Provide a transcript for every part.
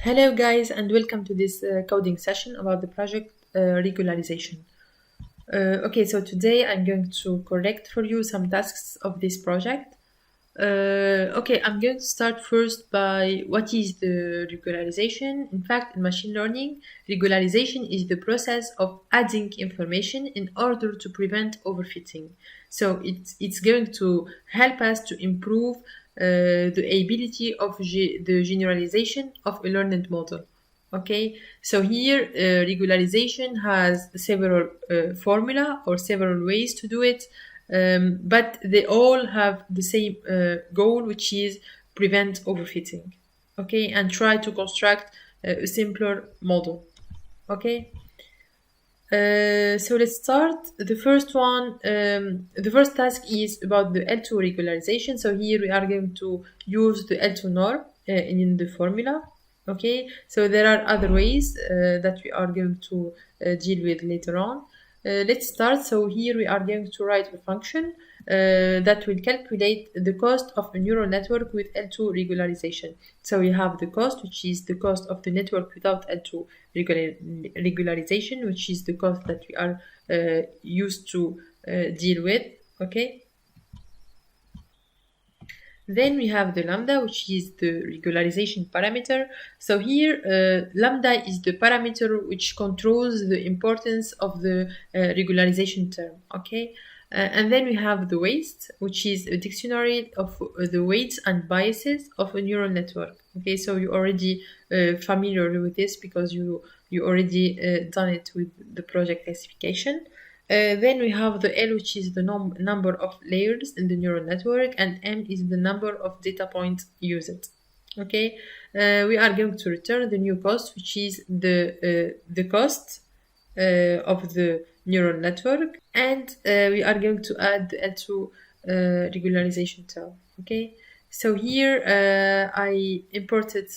Hello guys and welcome to this coding session about the project regularization. So today I'm going to correct for you some tasks of this project. I'm going to start first by what is the regularization. In fact, in machine learning, regularization is the process of adding information in order to prevent overfitting. So it's going to help us to improve the ability of the generalization of a learned model. Okay, so here regularization has several formula or several ways to do it, but they all have the same goal, which is prevent overfitting. Okay, and try to construct a simpler model. Okay. So let's start. The first task is about the L2 regularization. So here we are going to use the L2 norm in the formula. Okay, so there are other ways that we are going to deal with later on. Let's start. So here we are going to write a function that will calculate the cost of a neural network with L2 regularization. So we have the cost, which is the cost of the network without L2 regularization, which is the cost that we are used to deal with. Okay. Then we have the lambda, which is the regularization parameter. So here, lambda is the parameter which controls the importance of the regularization term. Okay. And then we have the weights, which is a dictionary of the weights and biases of a neural network. Okay, so you're already familiar with this because you already done it with the project classification. Then we have the L, which is the number of layers in the neural network, and M is the number of data points used. Okay, we are going to return the new cost, which is the cost of the neural network, and we are going to add the L2 regularization term. Okay, so here I imported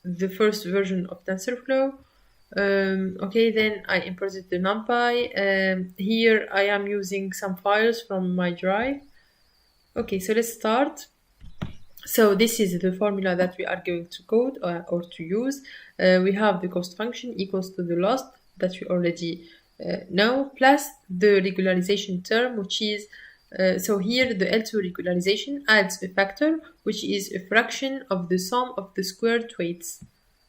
the first version of TensorFlow. Then I imported the NumPy. Here I am using some files from my drive. Okay, so let's start. So this is the formula that we are going to code or to use. We have the cost function equals to the loss that we already know, plus the regularization term, which is so here the L2 regularization adds a factor, which is a fraction of the sum of the squared weights.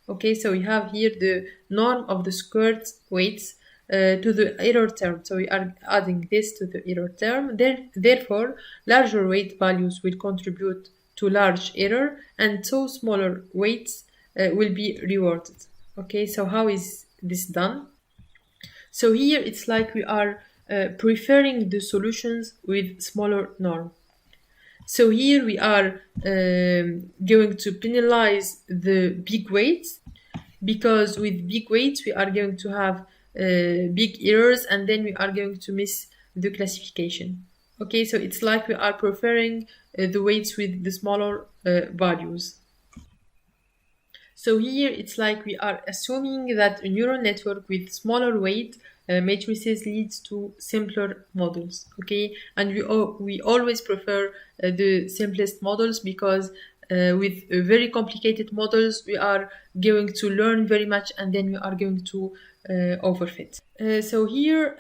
Okay, so we have here the norm of the squared weights to the error term. So we are adding this to the error term. Therefore, larger weight values will contribute to large error, and so smaller weights will be rewarded. Okay, so how is this done? So here it's like we are preferring the solutions with smaller norm. So here we are going to penalize the big weights, because with big weights we are going to have big errors, and then we are going to miss the classification. Okay, so it's like we are preferring the weights with the smaller values. So here it's like we are assuming that a neural network with smaller weight matrices leads to simpler models. Okay, and we always prefer the simplest models, because with very complicated models we are going to learn very much, and then we are going to overfit. So here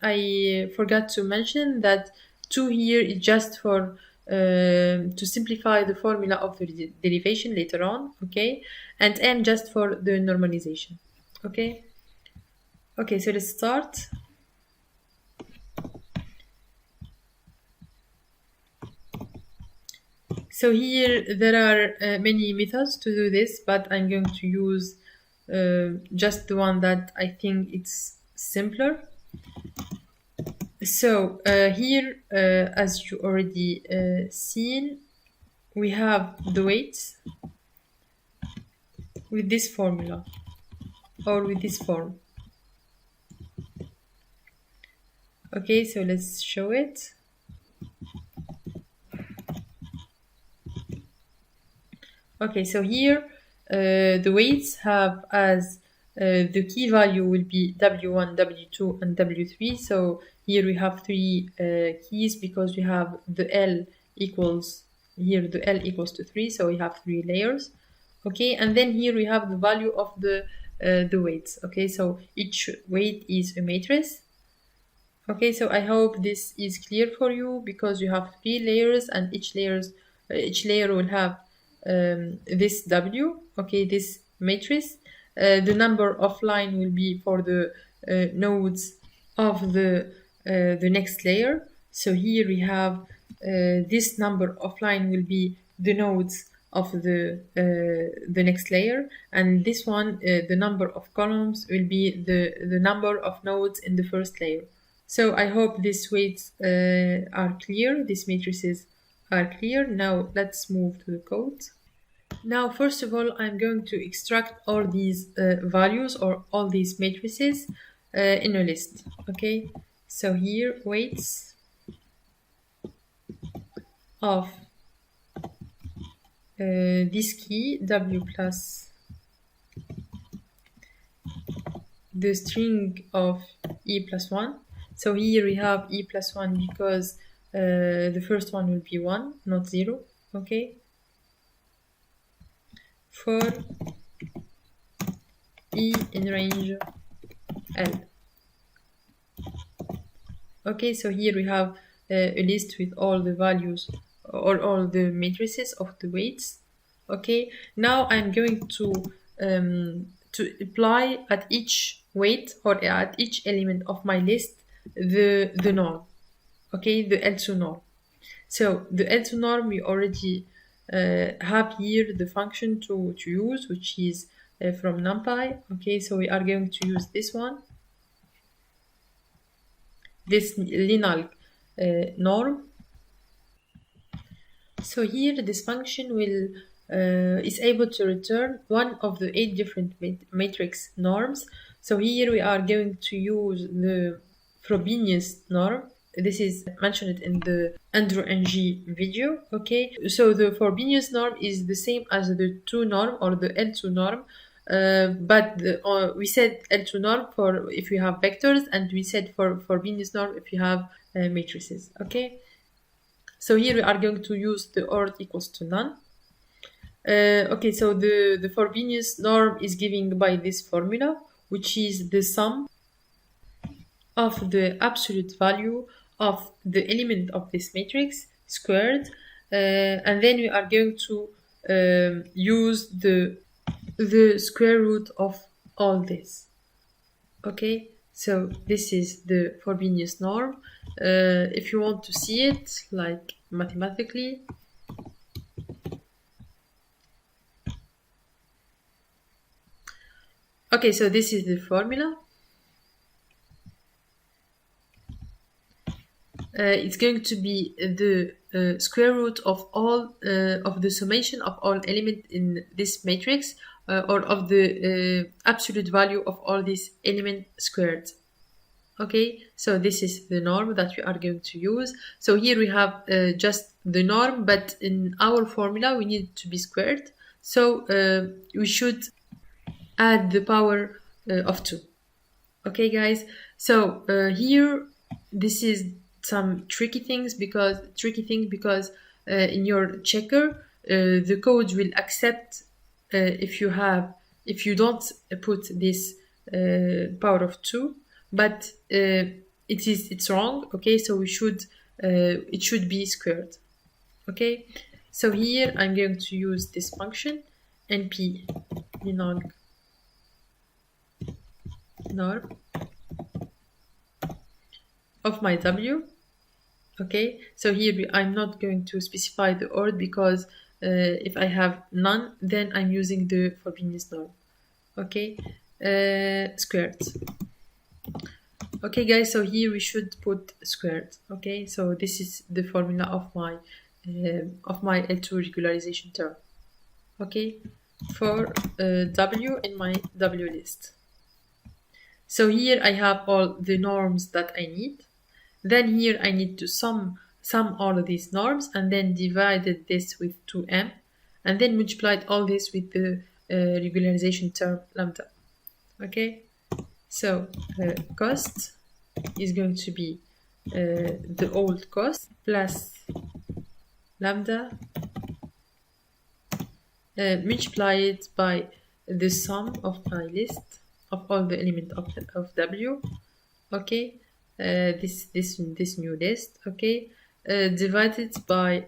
I forgot to mention that 2 here is just for to simplify the formula of the derivation later on. Okay, and M just for the normalization. Okay. Okay, so let's start. So here there are many methods to do this, but I'm going to use just the one that I think it's simpler. So here, as you already seen, we have the weights with this formula or with this form. Okay, so let's show it. Okay, so here the weights have as the key value will be W1, W2, and W3. So here we have 3 keys, because we have the L equals, here the L equals to 3, so we have 3 layers. Okay, and then here we have the value of the weights. Okay, so each weight is a matrix. Okay, so I hope this is clear for you, because you have 3 layers, and each layer will have this W. Okay, this matrix. The number of line will be for the nodes of the next layer. So here we have this number of line will be the nodes of the next layer, and this one, the number of columns, will be the number of nodes in the first layer. So I hope these weights are clear, these matrices are clear. Now let's move to the code. Now, first of all, I'm going to extract all these values, or all these matrices in a list. Okay, so here weights of this key W plus the string of E plus 1. So here we have E plus 1 because the first one will be 1, not 0. Okay, for E in range L. Okay, so here we have a list with all the values, or all the matrices of the weights. Okay, now I'm going to apply at each weight, or at each element of my list, the norm. Okay, the L2 norm. So the L2 norm, we already have here the function to use, which is from NumPy. Okay, so we are going to use this one, this linalg norm. So here this function will is able to return one of the 8 different matrix norms. So here we are going to use the Frobenius norm. This is mentioned in the Andrew NG video. Okay, so the Frobenius norm is the same as the 2 norm, or the L2 norm, but we said L2 norm for if you have vectors, and we said for Frobenius norm if you have matrices. Okay, so here we are going to use the OR equals to none. Okay, so the Frobenius norm is given by this formula, which is the sum of the absolute value of the element of this matrix squared, and then we are going to use the square root of all this. Okay, so this is the Frobenius norm. If you want to see it like mathematically, okay, so this is the formula. It's going to be the square root of all of the summation of all elements in this matrix, or of the absolute value of all these elements squared. Okay, so this is the norm that we are going to use. So here we have just the norm, but in our formula we need it to be squared. So we should add the power of 2. Okay, guys. So here this is some tricky things because in your checker the code will accept if you don't put this power of 2, but it's wrong. Okay, so we should it should be squared. Okay, so here I'm going to use this function np linalg norm of my W. Okay, so here I'm not going to specify the OR, because if I have none, then I'm using the Frobenius norm. Okay, squared. Okay, guys, so here we should put squared. Okay, so this is the formula of my L2 regularization term. Okay, for W in my W list. So here I have all the norms that I need. Then here I need to sum all of these norms, and then divided this with 2m, and then multiplied all this with the regularization term lambda. Okay, so cost is going to be the old cost plus lambda multiply it by the sum of my list of all the elements of W. Okay, this new list. Okay, divided by,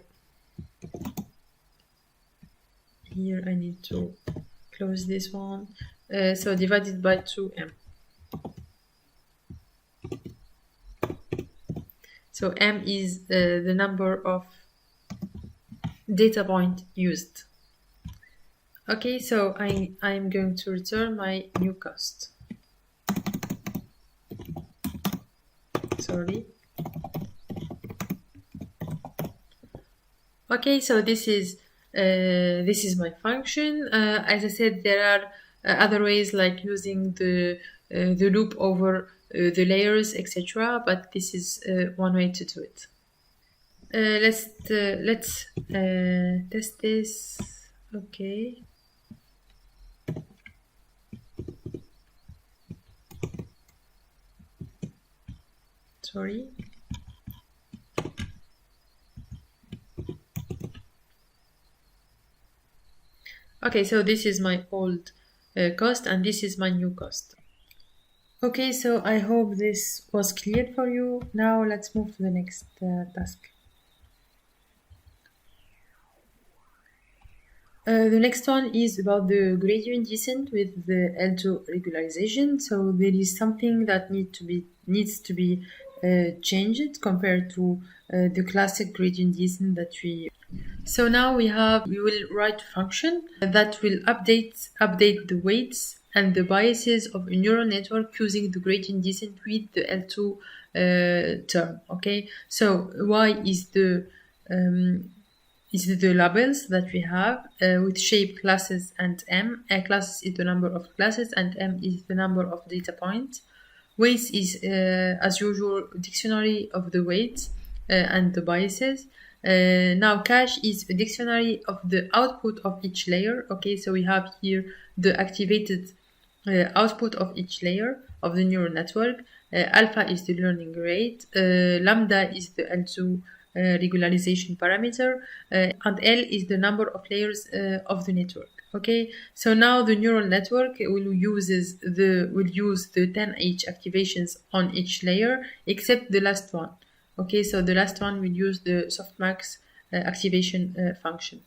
here I need to close this one. So divided by 2m. So m is the number of data point used. Okay, so I'm going to return my new cost. Sorry. Okay, so this is my function. As I said, there are other ways like using the loop over the layers, etc. But this is one way to do it. Let's test this. Okay. Sorry. Okay, so this is my old cost and this is my new cost. Okay, so I hope this was clear for you. Now let's move to the next task. The next one is about the gradient descent with the L2 regularization. So there is something that needs to be changed compared to the classic gradient descent that we. So now we will write a function that will update the weights and the biases of a neural network using the gradient descent with the L2 term. Okay, so Y is the labels that we have with shape, classes, and m. Classes is the number of classes, and m is the number of data points. Weights is, as usual, dictionary of the weights and the biases. Now cache is a dictionary of the output of each layer. Okay, so we have here the activated output of each layer of the neural network. Alpha is the learning rate. Lambda is the L2 regularization parameter, and L is the number of layers of the network. Okay, so now the neural network will use the 10H activations on each layer except the last one. Okay, so the last one will use the softmax activation function.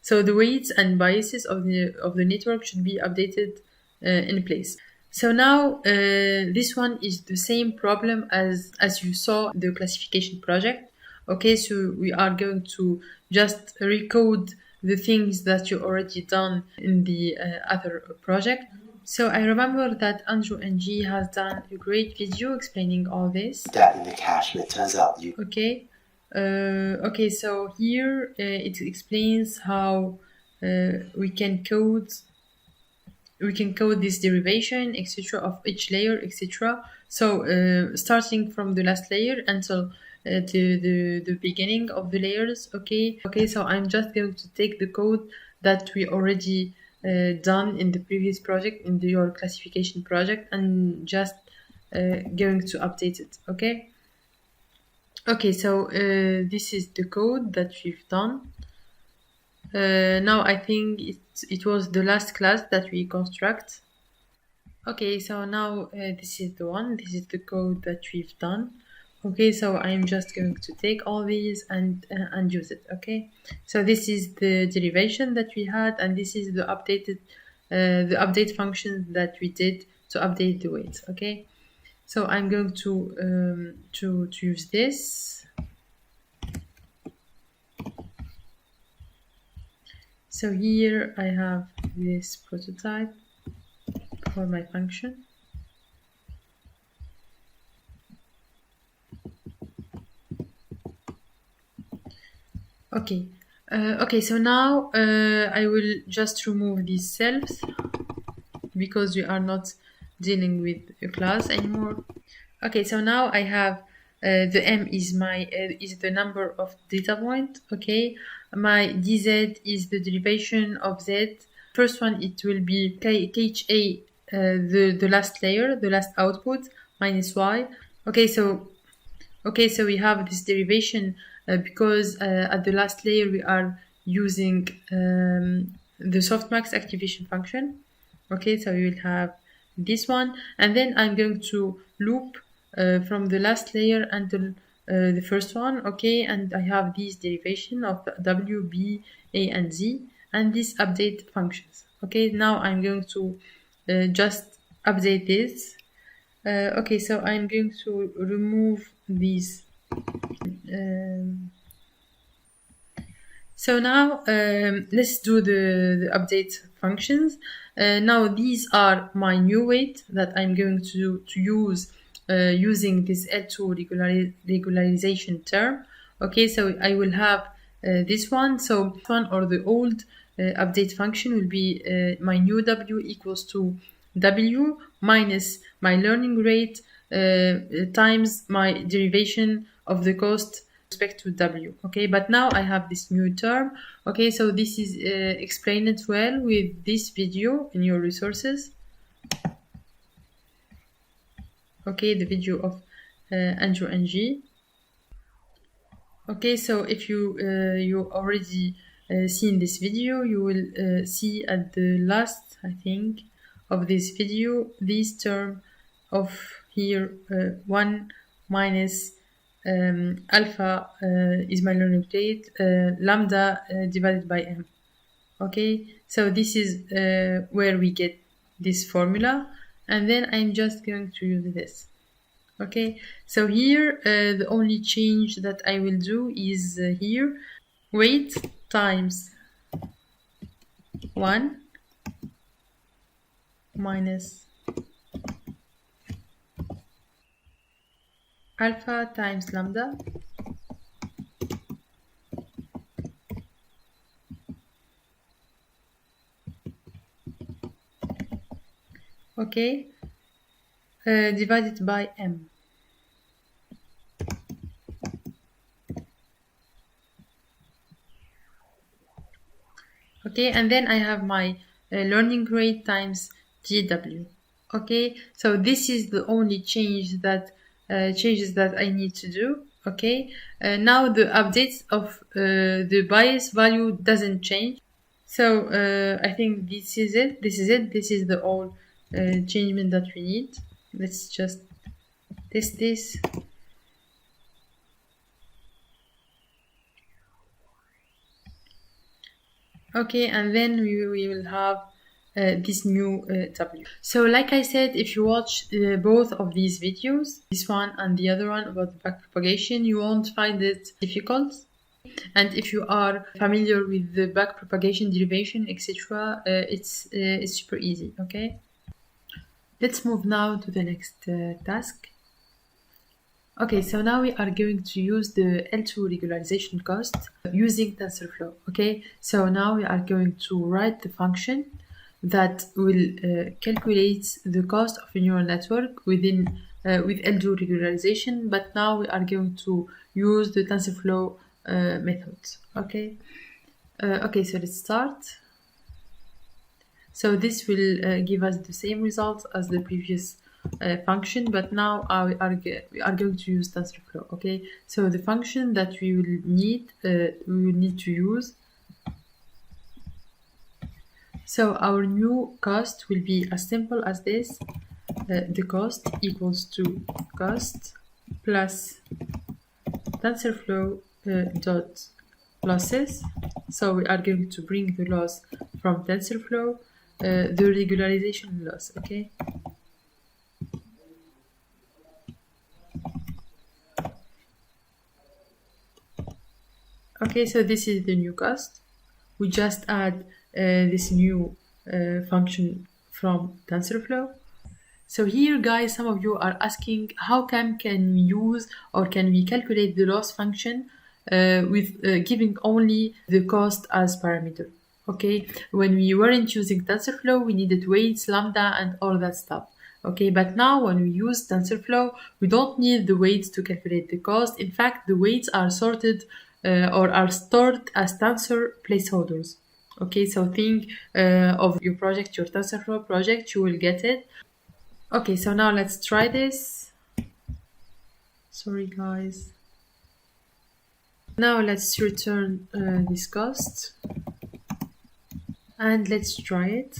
So the weights and biases of the network should be updated in place. So now this one is the same problem as you saw the classification project. Okay, so we are going to just recode the things that you already done in the other project. So I remember that Andrew NG has done a great video explaining all this. That in the cache, and it turns out you. Okay. Okay, so here it explains how we can code this derivation, etc., of each layer, etc. So starting from the last layer until the beginning of the layers. Okay, so I'm just going to take the code that we already done in the previous project, in your classification project, and just going to update it. Okay, so this is the code that we've done. Now I think it was the last class that we construct. Okay, so now this is the one. This is the code that we've done. Okay, so I'm just going to take all these and use it. Okay, so this is the derivation that we had, and this is the update function that we did to update the weights. Okay, so I'm going to use this. So here I have this prototype for my function. Okay. Okay, so now I will just remove these selves because we are not dealing with a class anymore. Okay, so now I have the m is the number of data point. Okay, my dz is the derivation of z. First one, it will be kha, the last layer, the last output, minus y. Okay, so we have this derivation because at the last layer we are using the softmax activation function. Okay, so you will have this one, and then I'm going to loop from the last layer until the first one. Okay, and I have these derivation of W, B, A, and Z, and these update functions. Okay, now I'm going to just update this. Okay, so I'm going to remove these. So now let's do the update functions. Now these are my new weight that I'm going to use using this L2 regularization term. Okay, so I will have this one. So this one, or the old update function, will be my new W equals to W minus my learning rate times my derivation of the cost respect to W. Okay, but now I have this new term. Okay, so this is explained well with this video in your resources. Okay, the video of Andrew Ng. Okay, so if you already seen this video, you will see at the last, I think, of this video, this term of here 1 minus alpha is my learning rate, lambda divided by m. Okay, so this is where we get this formula, and then I'm just going to use this. Okay, so here the only change that I will do is here weight times 1 minus alpha times lambda. Okay, divided by m. Okay, and then I have my learning rate times GW. Okay, so this is the only changes that I need to do. Okay, now the updates of the bias value doesn't change. So I think this is it. This is the all changement that we need. Let's just test this. Okay, and then we will have this new W. So like I said, if you watch both of these videos, this one and the other one about backpropagation, you won't find it difficult. And if you are familiar with the backpropagation derivation, etc., it's super easy. Okay, let's move now to the next task. Okay, so now we are going to use the L2 regularization cost using TensorFlow. Okay, so now we are going to write the function that will calculate the cost of a neural network within with L2 regularization, but now we are going to use the TensorFlow methods. Okay, okay, so let's start. So this will give us the same results as the previous function, but now we are going to use TensorFlow. Okay, so the function that we will need to use. So our new cost will be as simple as this. The cost equals to cost plus TensorFlow dot losses. So we are going to bring the loss from TensorFlow, the regularization loss. Okay. Okay, so this is the new cost. We just add this new function from TensorFlow. So here, guys, some of you are asking how can we use or can we calculate the loss function with giving only the cost as parameter. Okay, when we weren't using TensorFlow, we needed weights, lambda, and all that stuff. Okay, but now when we use TensorFlow, we don't need the weights to calculate the cost. In fact, the weights are sorted or are stored as tensor placeholders. Okay, so think of your project, your TensorFlow project, you will get it. Okay, so now let's try this. Sorry, guys. Now let's return this cost. and let's try it.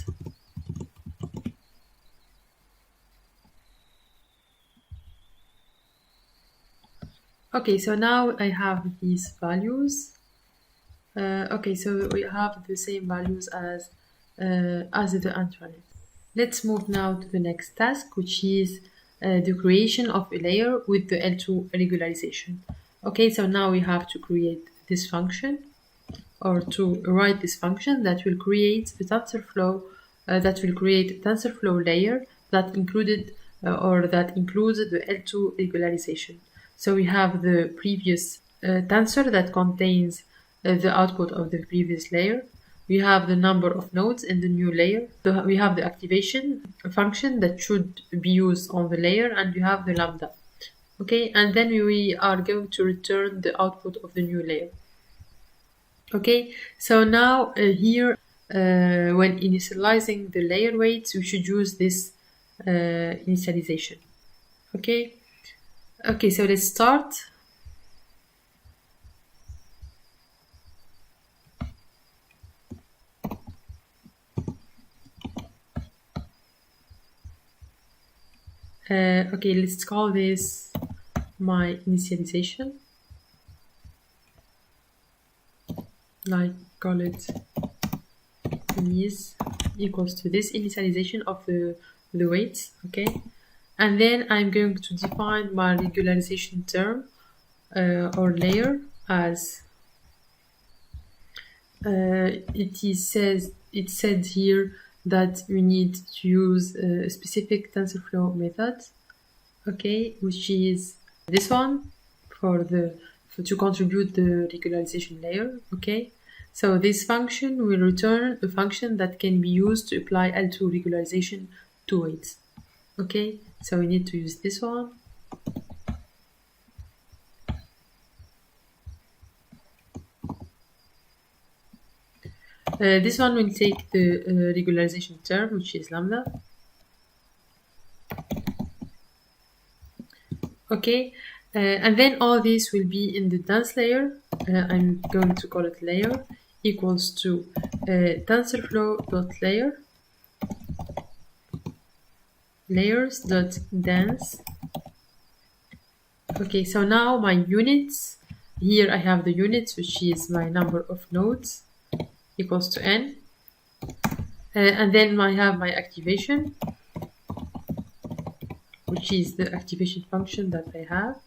Okay, so now I have these values. Okay, so we have the same values as the intranet. Let's move now to the next task, which is the creation of a layer with the L2 regularization. Okay, so now we have to create this function, or to write this function that will create a TensorFlow layer that included or that includes the L2 regularization. So we have the previous tensor that contains the output of the previous layer. We have the number of nodes in the new layer. So we have the activation function that should be used on the layer, and we have the lambda. Okay, and then we are going to return the output of the new layer. Okay, so now here, when initializing the layer weights, we should use this initialization. Okay, so let's start. Okay, let's call this my initialization. Like, call it is equals to this initialization of the weights. Okay, and then I'm going to define my regularization term or layer as it said here that we need to use a specific TensorFlow method, okay, which is this one to contribute the regularization layer. Okay, so this function will return a function that can be used to apply L2 regularization to weights. Okay, so we need to use this one. This one will take the regularization term, which is lambda. Okay, and then all this will be in the dense layer. I'm going to call it layer equals to TensorFlow.layer layers.dense. Okay, so now my units, here I have the units, which is my number of nodes, equals to n, and then I have my activation, which is the activation function that I have.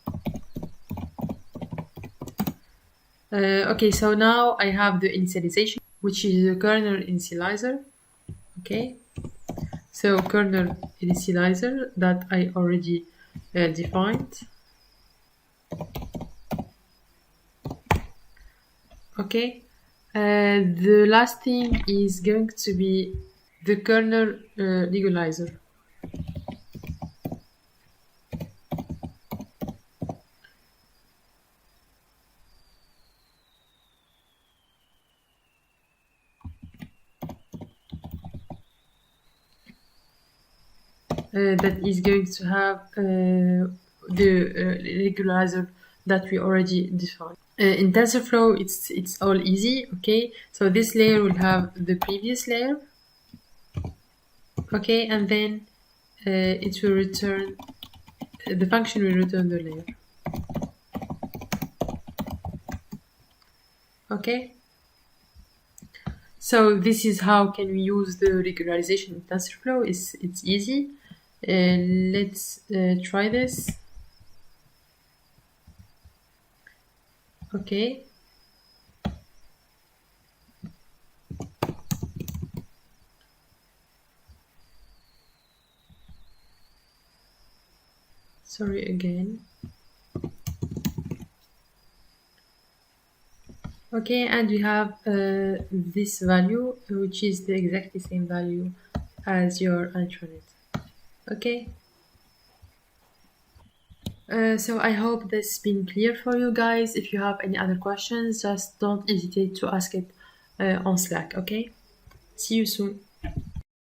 Okay, so now I have the initialization, which is the kernel initializer. Okay, so kernel initializer that I already defined. Okay, the last thing is going to be the kernel regularization. That is going to have the regularizer that we already defined. In TensorFlow, it's all easy. Okay, so this layer will have the previous layer. Okay, and then it will return, the function will return the layer. Okay, so this is how can we use the regularization in TensorFlow. It's easy. Let's try this. Okay. Sorry again. Okay, and we have this value, which is the exactly same value as your intranet. Okay. So I hope this has been clear for you guys. If you have any other questions, just don't hesitate to ask it on Slack. Okay. See you soon.